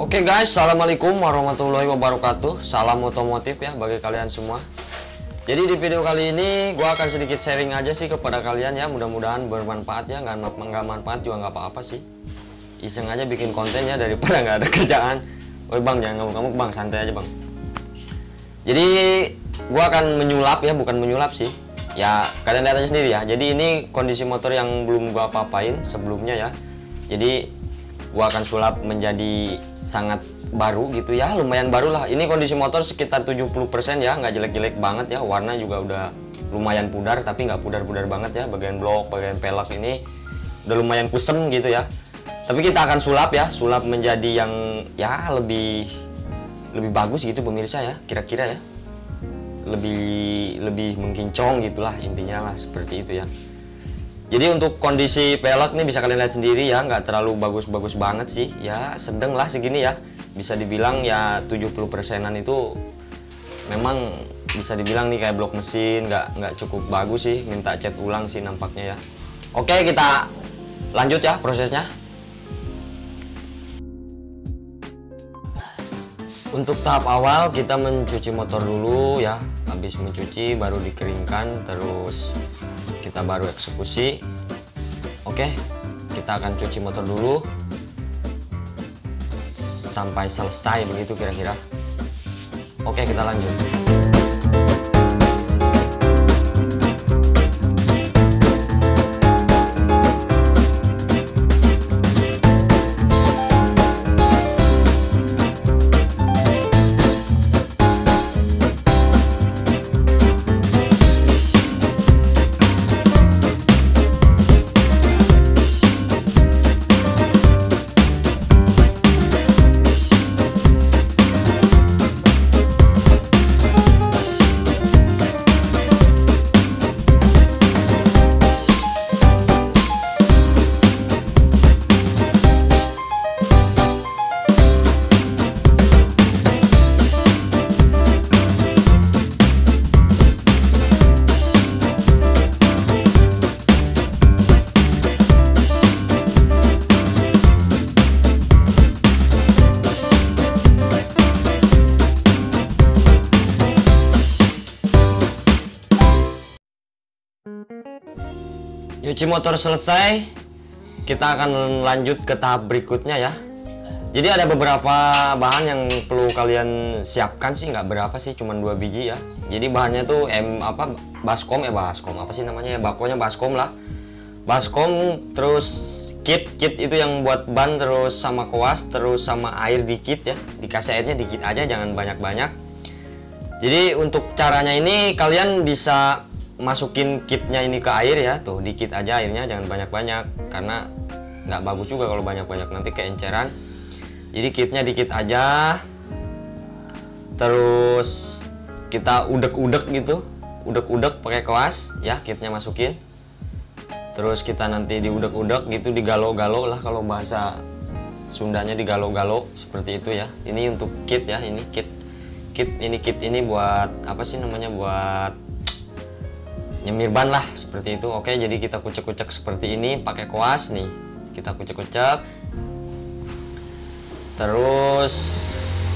Oke guys, assalamualaikum warahmatullahi wabarakatuh. Salam otomotif ya bagi kalian semua. Jadi di video kali ini gue akan sedikit sharing aja sih kepada kalian ya. Mudah-mudahan bermanfaat ya. Nggak manfaat juga nggak apa-apa sih. Iseng aja bikin konten ya daripada nggak ada kerjaan. Woi bang, jangan ngamuk-ngamuk bang, santai aja bang. Jadi gue akan menyulap ya, bukan menyulap sih. Ya kalian lihat aja sendiri ya. Jadi ini kondisi motor yang belum gue apa-apain sebelumnya ya. Jadi gua akan sulap menjadi sangat baru gitu ya, lumayan baru lah. Ini kondisi motor sekitar 70% ya, nggak jelek-jelek banget ya. Warna juga udah lumayan pudar, tapi nggak pudar-pudar banget ya. Bagian blok, bagian pelek ini udah lumayan kusem gitu ya. Tapi kita akan sulap ya, sulap menjadi yang ya lebih bagus gitu pemirsa ya, kira-kira ya. Lebih mengkinclong gitulah intinya lah, seperti itu ya. Jadi untuk kondisi pelek nih bisa kalian lihat sendiri ya, nggak terlalu bagus-bagus banget sih ya, sedang lah segini ya. Bisa dibilang ya 70%-an itu memang bisa dibilang nih kayak blok mesin, nggak cukup bagus sih, minta cat ulang sih nampaknya ya. Oke, kita lanjut ya prosesnya. Untuk tahap awal kita mencuci motor dulu ya. Habis mencuci baru dikeringkan, terus kita baru eksekusi. Oke, kita akan cuci motor dulu sampai selesai begitu kira-kira. Oke, kita lanjut. Nyuci motor selesai, kita akan lanjut ke tahap berikutnya ya. Jadi ada beberapa bahan yang perlu kalian siapkan sih, nggak berapa sih, cuman 2 biji ya. Jadi bahannya tuh baskom apa sih namanya ya, pokoknya baskom lah. Baskom, terus kit itu yang buat ban, terus sama koas, terus sama air dikit ya. Dikasih airnya dikit aja, jangan banyak-banyak. Jadi untuk caranya ini kalian bisa masukin kitnya ini ke air ya, tuh dikit aja airnya, jangan banyak-banyak karena nggak bagus juga kalau banyak-banyak, nanti keenceran. Jadi kitnya dikit aja, terus kita udek-udek gitu, udek-udek pakai koas ya, kitnya masukin, terus kita nanti diudek-udek gitu, digalo-galo lah kalau bahasa Sundanya, digalo-galo seperti itu ya. Ini untuk kit ya, ini kit ini buat apa sih namanya, buat nyemir ban lah seperti itu. Oke, jadi kita kucek-kucek seperti ini pakai koas nih, kita kucek-kucek, terus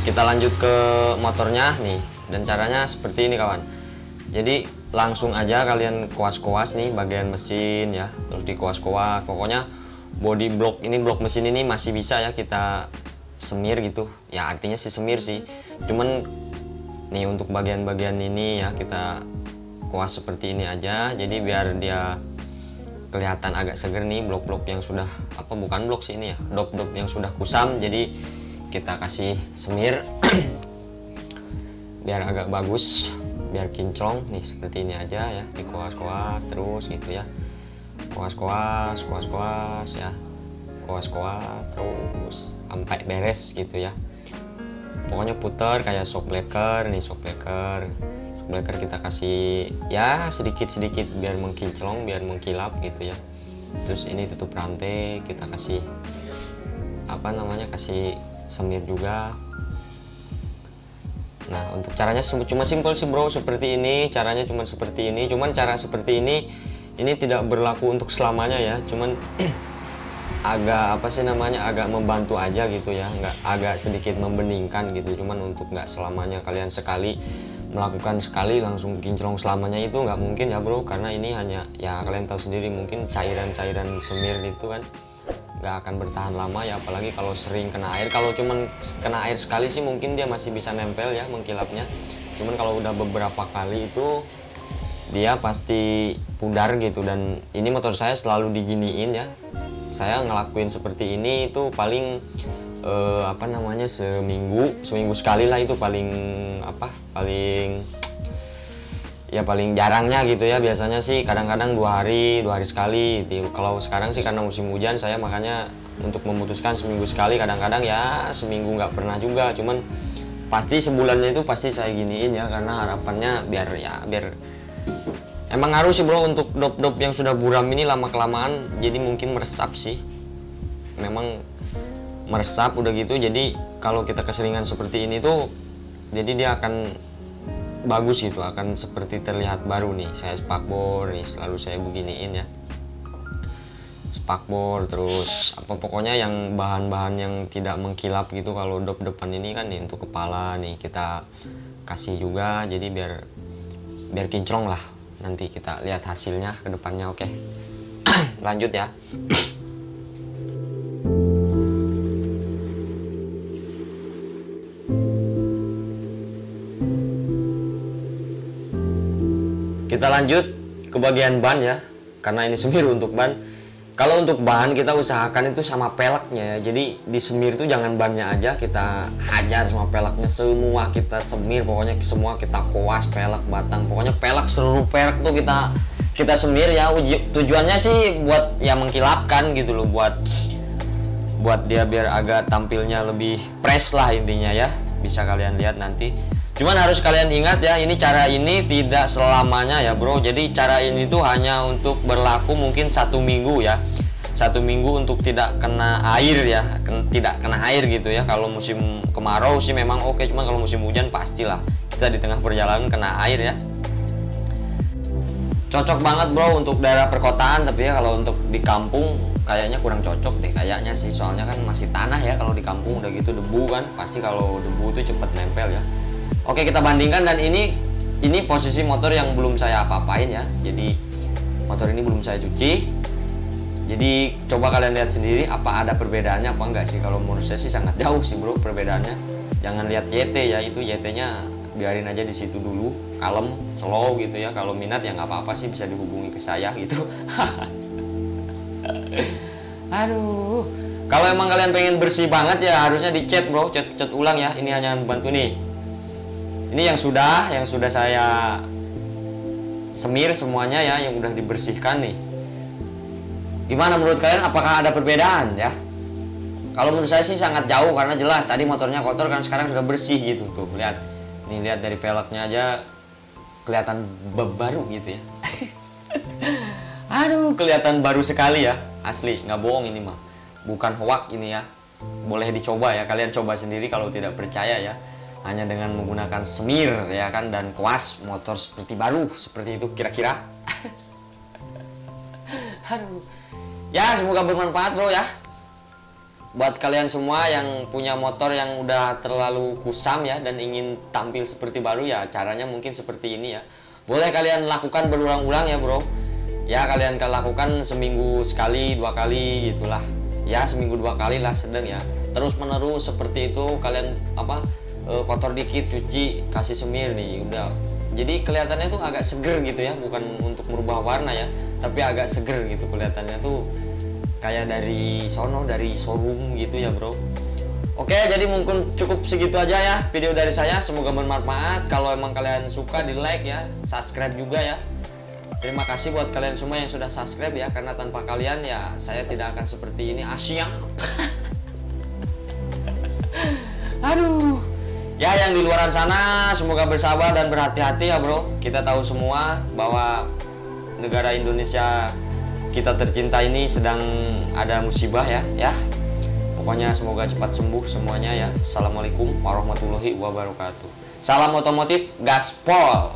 kita lanjut ke motornya nih. Dan caranya seperti ini kawan, jadi langsung aja kalian koas-koas nih bagian mesin ya, terus di koas-koas. Pokoknya body block ini, blok mesin ini masih bisa ya kita semir gitu ya, artinya sih semir sih, cuman nih untuk bagian-bagian ini ya kita kuas seperti ini aja, jadi biar dia kelihatan agak seger nih. Blok-blok yang sudah bukan blok sih ini ya, dop-dop yang sudah kusam, jadi kita kasih semir biar agak bagus, biar kinclong nih, seperti ini aja ya, dikuas-kuas terus gitu ya, kuas-kuas ya, kuas-kuas terus sampai beres gitu ya. Pokoknya putar kayak shock breaker nih, shock breaker kita kasih ya sedikit-sedikit biar mengkinclong, biar mengkilap gitu ya. Terus ini tutup rantai kita kasih kasih semir juga. Nah, untuk caranya cuma simpel sih bro, seperti ini caranya, cuma seperti ini. Cuman cara seperti ini tidak berlaku untuk selamanya ya, cuman agak apa sih namanya, agak membantu aja gitu ya, nggak, agak sedikit membeningkan gitu. Cuman untuk nggak selamanya kalian sekali melakukan sekali langsung kinclong selamanya itu nggak mungkin ya bro, karena ini hanya ya kalian tahu sendiri mungkin cairan-cairan semir gitu kan nggak akan bertahan lama ya, apalagi kalau sering kena air. Kalau cuman kena air sekali sih mungkin dia masih bisa nempel ya mengkilapnya, cuman kalau udah beberapa kali itu dia pasti pudar gitu. Dan ini motor saya selalu diginiin ya, saya ngelakuin seperti ini itu paling apa namanya seminggu sekali lah, itu paling apa, paling ya paling jarangnya gitu ya. Biasanya sih kadang-kadang 2 hari sekali. Kalau sekarang sih karena musim hujan, saya makanya untuk memutuskan seminggu sekali. Kadang-kadang ya seminggu nggak pernah juga, cuman pasti sebulannya itu pasti saya giniin ya, karena harapannya biar emang ngaruh sih bro untuk dop-dop yang sudah buram ini lama kelamaan jadi mungkin meresap sih, memang meresap udah gitu. Jadi kalau kita keseringan seperti ini tuh jadi dia akan bagus gitu, akan seperti terlihat baru nih. Saya spakbor nih selalu saya beginiin ya, spakbor terus apa pokoknya yang bahan-bahan yang tidak mengkilap gitu. Kalau dop depan ini kan nih untuk kepala nih kita kasih juga, jadi biar kinclong lah. Nanti kita lihat hasilnya ke depannya. Oke. Lanjut ya. Kita lanjut ke bagian ban ya, karena ini semir untuk ban. Kalau untuk bahan kita usahakan itu sama peleknya ya. Jadi di semir itu jangan bannya aja kita hajar sama peleknya, semua kita semir, pokoknya semua kita koas, pelek, batang, pokoknya pelek, seluruh pelek tuh kita semir ya. Tujuannya sih buat ya mengkilapkan gitu loh, buat dia biar agak tampilnya lebih fresh lah intinya ya. Bisa kalian lihat nanti. Cuman harus kalian ingat ya, ini cara ini tidak selamanya ya bro. Jadi cara ini tuh hanya untuk berlaku mungkin 1 minggu ya, 1 minggu untuk tidak kena air ya, tidak kena air gitu ya. Kalau musim kemarau sih memang oke, cuman kalau musim hujan pastilah kita di tengah perjalanan kena air ya. Cocok banget bro untuk daerah perkotaan, tapi ya kalau untuk di kampung kayaknya kurang cocok deh kayaknya sih, soalnya kan masih tanah ya. Kalau di kampung udah gitu debu kan, pasti kalau debu itu cepet nempel ya. Oke, kita bandingkan. Dan ini posisi motor yang belum saya apa-apain ya. Jadi motor ini belum saya cuci. Jadi coba kalian lihat sendiri apa ada perbedaannya apa enggak sih. Kalau menurut saya sih sangat jauh sih bro perbedaannya. Jangan lihat YT ya, itu YT-nya biarin aja di situ dulu, kalem, slow gitu ya. Kalau minat ya nggak apa-apa sih, bisa dihubungi ke saya gitu. Aduh, kalau emang kalian pengen bersih banget ya harusnya dicat bro, cat ulang ya. Ini hanya membantu nih. Ini yang sudah saya semir semuanya ya, yang udah dibersihkan nih. Gimana menurut kalian, apakah ada perbedaan ya? Kalau menurut saya sih sangat jauh, karena jelas tadi motornya kotor kan, sekarang sudah bersih gitu tuh. Lihat. Nih lihat dari peleknya aja kelihatan baru gitu ya. Aduh, kelihatan baru sekali ya. Asli, nggak bohong ini mah. Bukan hoak ini ya. Boleh dicoba ya, kalian coba sendiri kalau tidak percaya ya. Hanya dengan menggunakan semir ya kan, dan kuas motor seperti baru, seperti itu kira-kira. Aduh. Ya, semoga bermanfaat bro ya. Buat kalian semua yang punya motor yang udah terlalu kusam ya dan ingin tampil seperti baru ya, caranya mungkin seperti ini ya. Boleh kalian lakukan berulang-ulang ya bro. Ya, kalian lakukan seminggu sekali, 2 kali gitulah. Ya, seminggu 2 kali lah sedang ya. Terus menerus seperti itu. Kalian kotor dikit cuci, kasih semir nih udah. Jadi kelihatannya tuh agak seger gitu ya, bukan untuk merubah warna ya, tapi agak seger gitu kelihatannya tuh, kayak dari showroom gitu ya bro. Oke, jadi mungkin cukup segitu aja ya video dari saya, semoga bermanfaat. Kalau emang kalian suka di like ya, subscribe juga ya. Terima kasih buat kalian semua yang sudah subscribe ya, karena tanpa kalian ya saya tidak akan seperti ini. Asyik. Aduh. Ya, yang di luar sana semoga bersabar dan berhati-hati ya bro. Kita tahu semua bahwa negara Indonesia kita tercinta ini sedang ada musibah ya. Pokoknya semoga cepat sembuh semuanya ya. Assalamualaikum warahmatullahi wabarakatuh. Salam otomotif gaspol.